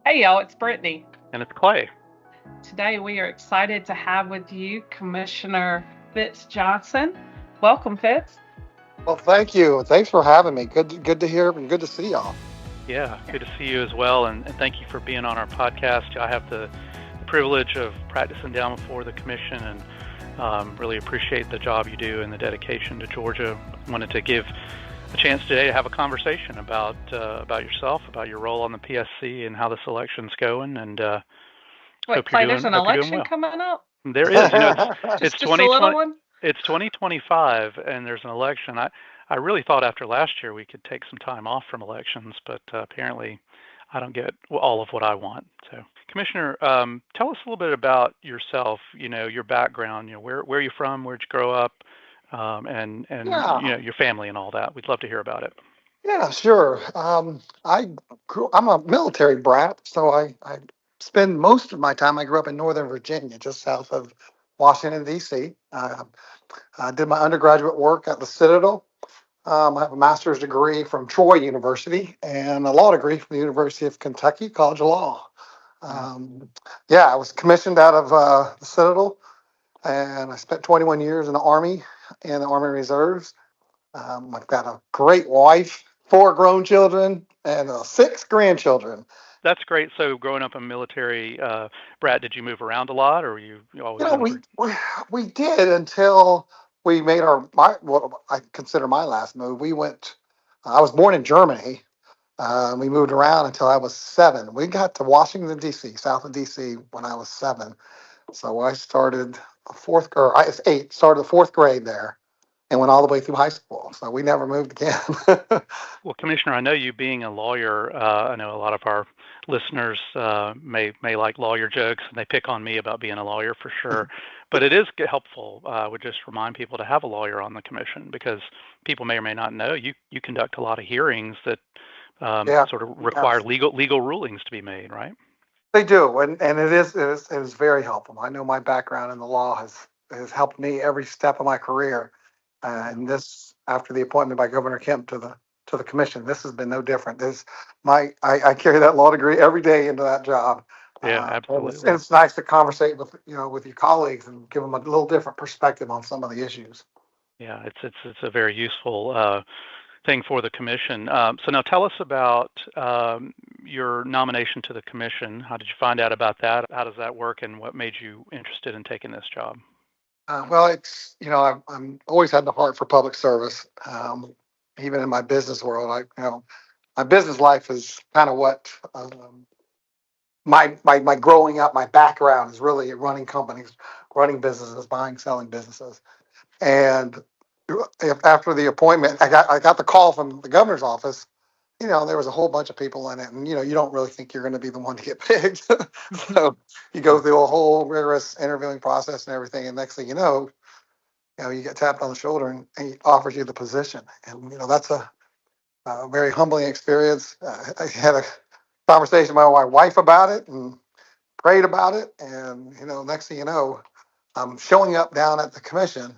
Hey y'all, it's Brittney. And it's Clay. Today we are excited to have with you Commissioner Fitz Johnson. Welcome, Fitz. Well, thank you. Thanks for having me. Good to hear and good to see y'all. Yeah, good to see you as well. And thank you for being on our podcast. I have the privilege of practicing down before the commission and really appreciate the job you do and the dedication to Georgia. Wanted to give a chance today to have a conversation about yourself, about your role on the PSC, and how this election's going. And Wait, hope you're Clay, there's doing an hope you're doing election well. coming up? There is, it's Just a little 2020. one? It's 2025, and there's an election. I really thought after last year we could take some time off from elections, but apparently I don't get all of what I want. So, Commissioner, tell us a little bit about yourself. Your background. Where are you from? Where'd you grow up? And Yeah, your family and all that. We'd love to hear about it. yeah, sure. I'm a military brat, so I spend most of my time. I grew up in Northern Virginia, just south of Washington D.C. I did my undergraduate work at the Citadel. I have a master's degree from Troy University and a law degree from the University of Kentucky College of Law. Wow. Um, yeah, I was commissioned out of the Citadel, and I spent 21 years in the Army and the Army Reserves. I've got a great wife, four grown children, and six grandchildren. That's great. So, growing up a military brat, did you move around a lot, or were you You always know, in? we did until we made what I consider my last move. We went. I was born in Germany. We moved around until I was 7. We got to Washington D.C., south of D.C. when I was 7. So I started I was 8. Started the fourth grade there, and went all the way through high school. So we never moved again. Well, Commissioner, I know you being a lawyer. I know a lot of our listeners may like lawyer jokes, and they pick on me about being a lawyer for sure. But it is helpful. I would just remind people to have a lawyer on the commission because people may or may not know you conduct a lot of hearings that Yeah, sort of yeah, require legal rulings to be made, right? they do, and it is very helpful. I know my background in the law has helped me every step of my career, and this after the appointment by Governor Kemp to the commission, this has been no different. I carry that law degree every day into that job. Yeah, And absolutely. it's nice to conversate with your colleagues and give them a little different perspective on some of the issues. Yeah, it's a very useful thing for the commission. So now tell us about your nomination to the commission. How did you find out about that? How does that work, and what made you interested in taking this job? Well, it's I'm always had the heart for public service. Even in my business world, my business life is kind of what my growing up, my background is really running companies, running businesses, buying, selling businesses. And after the appointment, I got the call from the governor's office. There was a whole bunch of people in it, and you don't really think you're going to be the one to get picked. So you go through a whole rigorous interviewing process and everything, and next thing you get tapped on the shoulder and he offers you the position, and that's a very humbling experience. I had a conversation with my wife about it and prayed about it, and next thing you know, I'm showing up down at the commission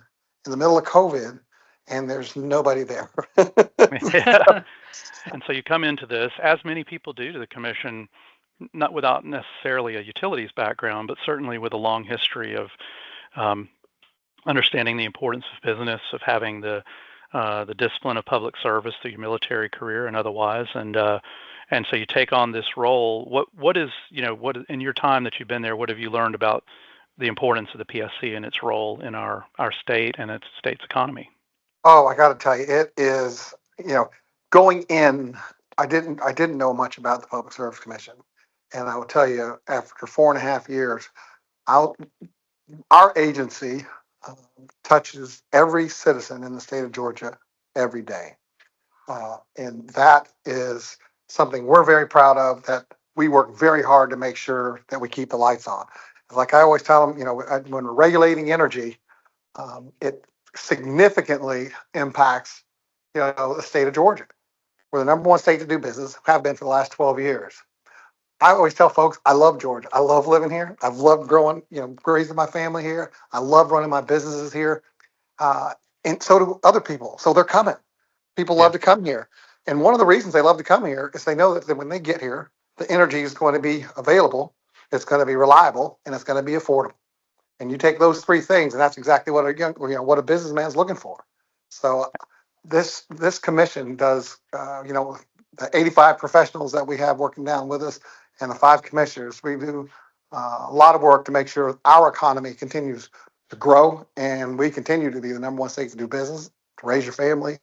in the middle of COVID, and there's nobody there. Yeah. And so you come into this, as many people do to the commission, not without necessarily a utilities background, but certainly with a long history of um, understanding the importance of business, of having the discipline of public service through your military career and otherwise, and so you take on this role. What is what in your time that you've been there? What have you learned about the importance of the PSC and its role in our state and its state's economy? Oh, I got to tell you, it is, going in. I didn't know much about the Public Service Commission, and I will tell you, after 4.5 years, our our agency uh, touches every citizen in the state of Georgia every day. And that is something we're very proud of, that we work very hard to make sure that we keep the lights on. Like I always tell them, when we're regulating energy, it significantly impacts, the state of Georgia. We're the number one state to do business, have been for the last 12 years. I always tell folks, I love Georgia. I love living here. I've loved growing, raising my family here. I love running my businesses here. Uh, and so do other people. So they're coming. People love Yeah. to come here. And one of the reasons they love to come here is they know that when they get here, the energy is going to be available, it's going to be reliable, and it's going to be affordable. And you take those three things, and that's exactly what what a businessman's looking for. So this commission does, the 85 professionals that we have working down with us, and the 5 commissioners, we do a lot of work to make sure our economy continues to grow, and we continue to be the number one state to do business, to raise your family,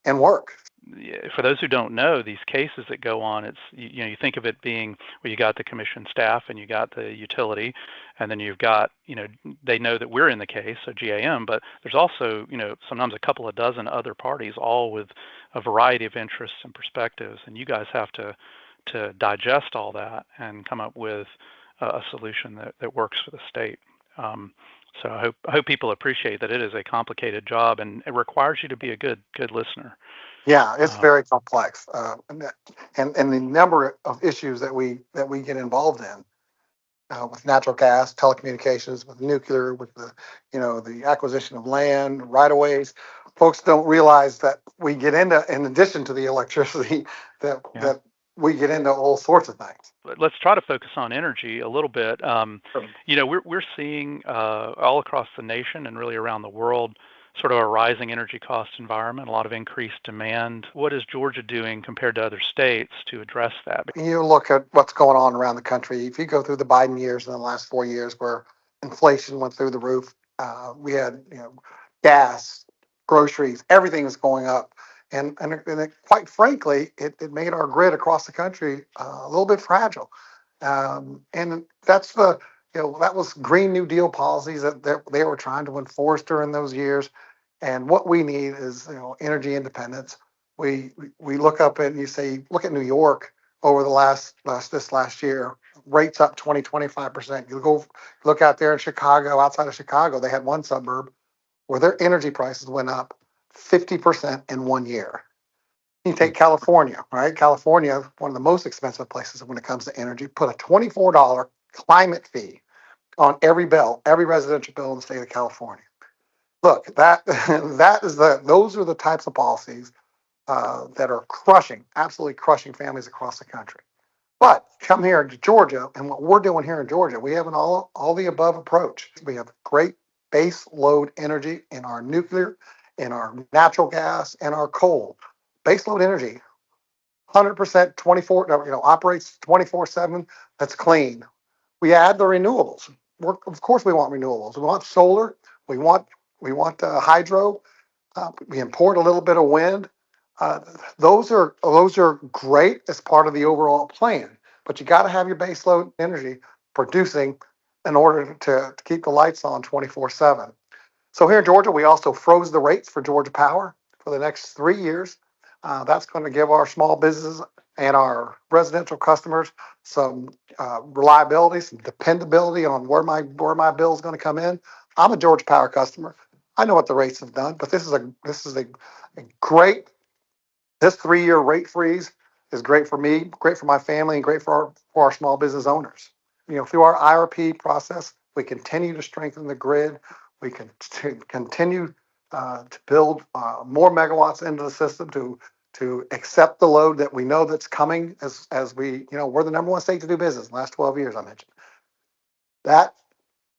and work. Yeah, for those who don't know, these cases that go on, it's you think of it being, well, you got the commission staff and you got the utility, and then you've got, they know that we're in the case, so GAM, but there's also, sometimes a couple of dozen other parties, all with a variety of interests and perspectives, and you guys have to digest all that and come up with a solution that works for the state. So I hope people appreciate that it is a complicated job, and it requires you to be a good listener. Yeah, it's very complex, and the number of issues that we get involved in with natural gas, telecommunications, with nuclear, with the acquisition of land, right of ways. Folks don't realize that we get into, in addition to the electricity, that we get into all sorts of things. Let's try to focus on energy a little bit. We're seeing all across the nation and really around the world sort of a rising energy cost environment, a lot of increased demand. What is Georgia doing compared to other states to address that? You look at what's going on around the country. If you go through the Biden years in the last 4 years where inflation went through the roof, we had gas, groceries, everything is going up. And quite frankly, it made our grid across the country a little bit fragile. And that's that was Green New Deal policies that they were trying to enforce during those years. And what we need is energy independence. We look up and you say, look at New York over the last year, rates up 25%. You go look out there in Chicago, outside of Chicago, they had one suburb where their energy prices went up 50% in 1 year. You take California, right? California, one of the most expensive places when it comes to energy, put a $24 climate fee on every bill, every residential bill in the state of California. Look, those are the types of policies that are absolutely crushing families across the country. But come here to Georgia, and what we're doing here in Georgia, we have an all the above approach. We have great base load energy in our nuclear, in our natural gas, and our coal. Base load energy, 100% operates 24/7. That's clean. We add the renewables. Of course, we want renewables. We want solar. We want hydro. We import a little bit of wind. Those are great as part of the overall plan. But you got to have your base load energy producing in order to keep the lights on 24/7. So here in Georgia, we also froze the rates for Georgia Power for the next 3 years. That's going to give our small businesses and our residential customers some reliability, some dependability on where my bill is going to come in. I'm a Georgia Power customer. I know what the rates have done, but this is a great. This 3-year rate freeze is great for me, great for my family, and great for our small business owners. Through our IRP process, we continue to strengthen the grid. We can continue to build more megawatts into the system to accept the load that we know that's coming as we're the number one state to do business in the last 12 years, I mentioned. That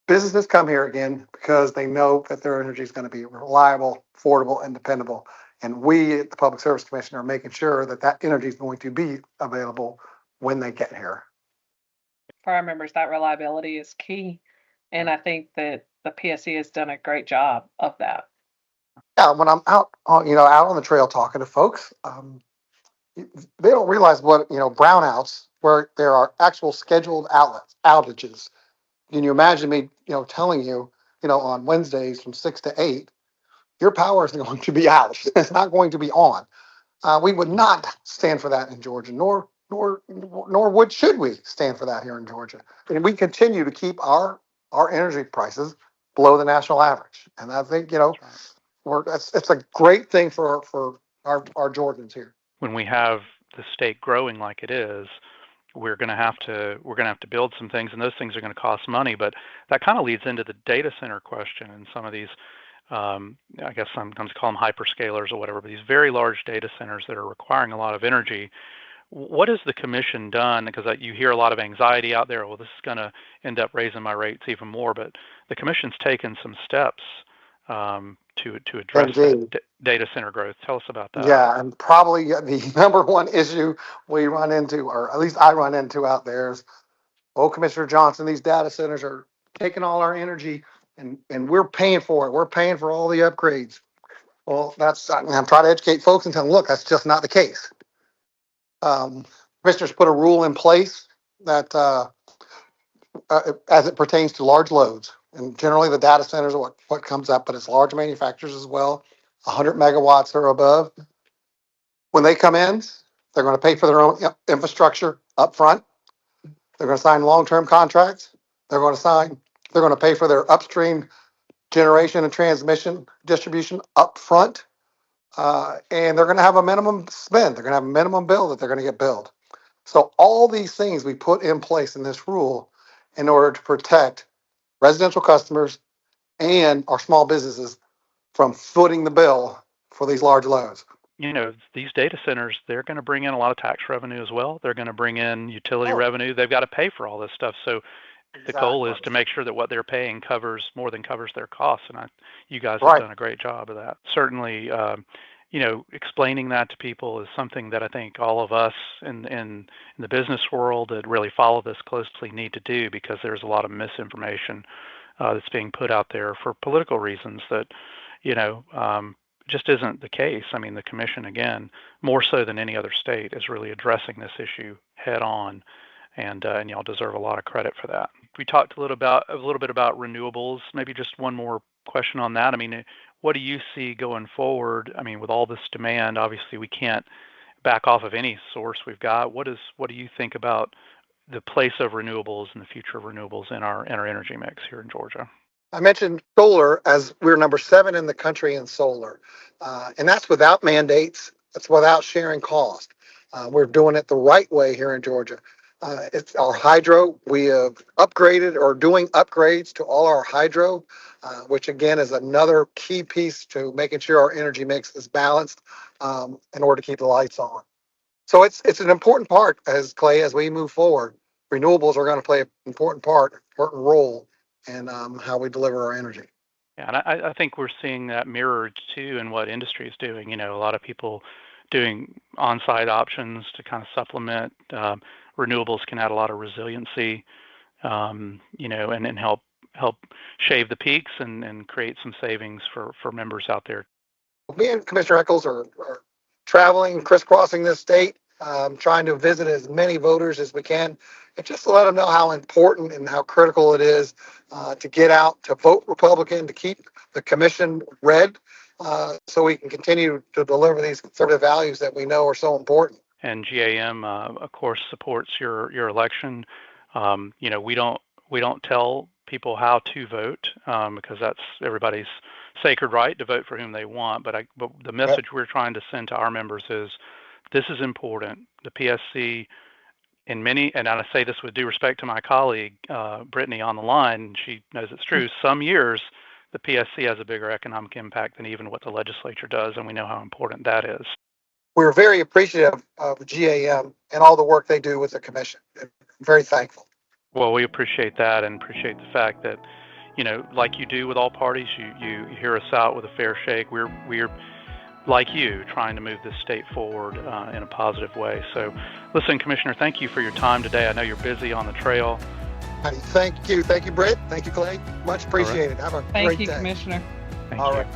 businesses come here again because they know that their energy is going to be reliable, affordable, and dependable. And we at the Public Service Commission are making sure that energy is going to be available when they get here. For our members, that reliability is key. And I think that the PSC has done a great job of that. Yeah, when I'm out on the trail talking to folks, they don't realize what brownouts, where there are actual scheduled outages. Can you imagine me telling you on Wednesdays from 6 to 8, your power is going to be out. It's not going to be on. We would not stand for that in Georgia, nor should we stand for that here in Georgia. And we continue to keep our energy prices below the national average. And I think it's a great thing for our Georgians here. When we have the state growing like it is, we're going to have to build some things, and those things are going to cost money. But that kind of leads into the data center question and some of these. I guess sometimes call them hyperscalers or whatever, but these very large data centers that are requiring a lot of energy. What has the commission done? Because you hear a lot of anxiety out there. Well, this is going to end up raising my rates even more. But the commission's taken some steps to address that data center growth. Tell us about that. Yeah, and probably the number one issue we run into, or at least I run into out there, is, oh, Commissioner Johnson, these data centers are taking all our energy, and we're paying for it. We're paying for all the upgrades. Well, I'm trying to educate folks and tell them, look, that's just not the case. Commissioners put a rule in place that as it pertains to large loads, and generally the data centers are what comes up, but it's large manufacturers as well, 100 megawatts or above. When they come in, they're going to pay for their own infrastructure up front. They're going to sign long-term contracts. They're going to pay for their upstream generation and transmission distribution up front. And they're going to have a minimum spend. They're going to have a minimum bill that they're going to get billed. So all these things we put in place in this rule in order to protect residential customers and our small businesses from footing the bill for these large loads. These data centers, they're going to bring in a lot of tax revenue as well. They're going to bring in utility revenue. They've got to pay for all this stuff. So the goal is to make sure that what they're paying more than covers their costs. And you guys have done a great job of that. Certainly, explaining that to people is something that I think all of us in the business world that really follow this closely need to do, because there's a lot of misinformation that's being put out there for political reasons that, just isn't the case. I mean, the commission, again, more so than any other state, is really addressing this issue head on, and y'all deserve a lot of credit for that. We talked a little bit about renewables. Maybe just one more question on that. I mean, what do you see going forward? I mean, with all this demand, obviously we can't back off of any source we've got. What do you think about the place of renewables and the future of renewables in our energy mix here in Georgia? I mentioned solar, as we're number 7 in the country in solar. And that's without mandates. That's without sharing cost. We're doing it the right way here in Georgia. It's our hydro. We have upgraded or doing upgrades to all our hydro, which again is another key piece to making sure our energy mix is balanced in order to keep the lights on. So it's an important part, as we move forward. Renewables are going to play an important role in how we deliver our energy. Yeah, and I think we're seeing that mirrored too in what industry is doing. A lot of people doing on-site options to kind of supplement. Renewables can add a lot of resiliency, and help shave the peaks and create some savings for members out there. Me and Commissioner Eccles are traveling, crisscrossing this state, trying to visit as many voters as we can, and just to let them know how important and how critical it is to get out, to vote Republican, to keep the commission red, so we can continue to deliver these conservative values that we know are so important. And GAM, of course, supports your election. We don't tell people how to vote because that's everybody's sacred right to vote for whom they want. But the message we're trying to send to our members is this is important. The PSC, and I say this with due respect to my colleague Brittney on the line, she knows it's true. Some years the PSC has a bigger economic impact than even what the legislature does, and we know how important that is. We're very appreciative of GAM and all the work they do with the commission. Very thankful. Well, we appreciate that, and appreciate the fact that, like you do with all parties, you hear us out with a fair shake. We're like you, trying to move this state forward in a positive way. So, listen, Commissioner, thank you for your time today. I know you're busy on the trail. Thank you, Britt. Thank you, Clay. Much appreciated. Have a great day. Thank you, Commissioner. Thank All you. right.